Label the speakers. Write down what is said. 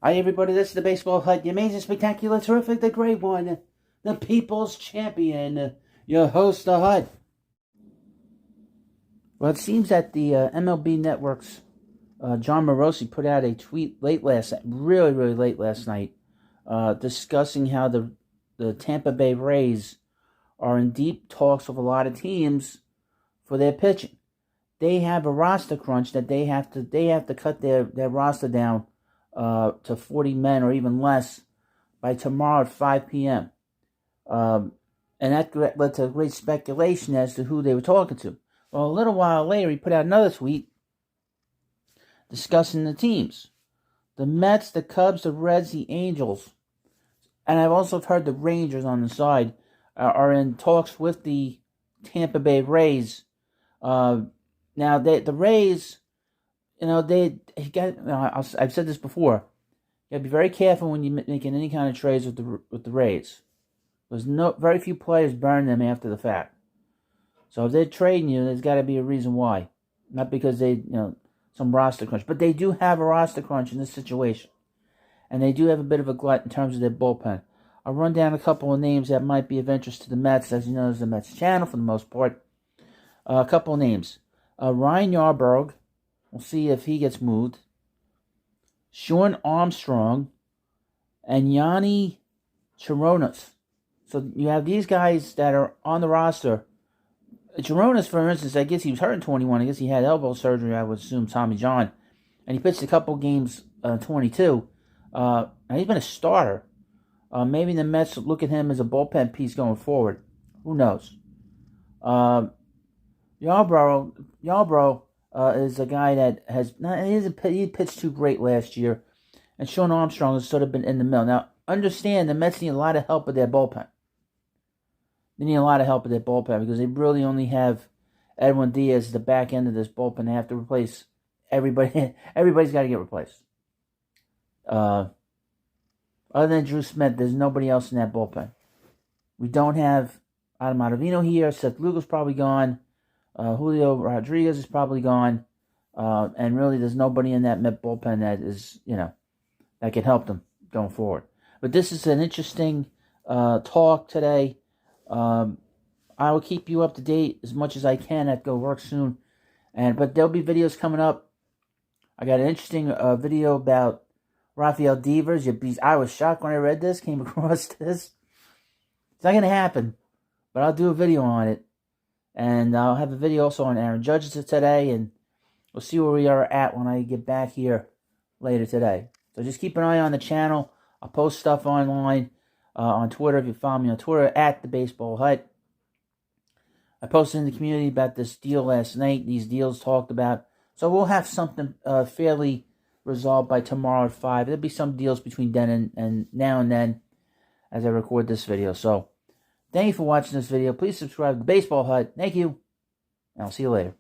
Speaker 1: Hi, everybody. This is the Baseball Hut, the amazing, spectacular, terrific, the great one, the people's champion, your host, the Hut. Well, it seems that the MLB Network's John Morosi put out a tweet really late last night, discussing how the Tampa Bay Rays are in deep talks with a lot of teams for their pitching. They have a roster crunch that they have to cut their roster down to 40 men or even less by tomorrow at 5 p.m. And that led to great speculation as to who they were talking to. Well, a little while later, he put out another tweet discussing the teams. The Mets, the Cubs, the Reds, the Angels, and I've also heard the Rangers on the side are in talks with the Tampa Bay Rays. Now, the Rays, I've said this before. You gotta be very careful when you're making any kind of trades with the Rays. There's very few players burn them after the fact. So if they're trading you, there's got to be a reason why. Not because they, some roster crunch. But they do have a roster crunch in this situation. And they do have a bit of a glut in terms of their bullpen. I'll run down a couple of names that might be of interest to the Mets. As you know, there's the Mets channel for the most part. A couple of names. Ryan Yarbrough. We'll see if he gets moved. Shawn Armstrong. And Yanni Chirinos. So you have these guys that are on the roster. Chirinos, for instance, I guess he was hurt in 21. I guess he had elbow surgery, I would assume, Tommy John. And he pitched a couple games 22. And he's been a starter. Maybe the Mets look at him as a bullpen piece going forward. Who knows? Yarbrough is a guy that he pitched too great last year. And Shawn Armstrong has sort of been in the middle. Now, understand the Mets need a lot of help with their bullpen. They need a lot of help with their bullpen because they really only have Edwin Diaz at the back end of this bullpen. They have to replace everybody. Everybody's got to get replaced. Other than Drew Smith, there's nobody else in that bullpen. We don't have Adam Ottavino here. Seth Lugo's probably gone. Julio Rodriguez is probably gone. And really, there's nobody in that Met bullpen that is, that can help them going forward. But this is an interesting talk today. I will keep you up to date as much as I can at Go Work soon. But there'll be videos coming up. I got an interesting video about Rafael Devers. I was shocked when I read this, came across this. It's not going to happen, but I'll do a video on it. And I'll have a video also on Aaron Judge today, and we'll see where we are at when I get back here later today. So just keep an eye on the channel. I'll post stuff online. On Twitter, if you follow me on Twitter, at the Baseball Hut. I posted in the community about this deal last night. These deals talked about. So we'll have something fairly resolved by tomorrow at 5. There'll be some deals between then and now and then as I record this video. So thank you for watching this video. Please subscribe to the Baseball Hut. Thank you. And I'll see you later.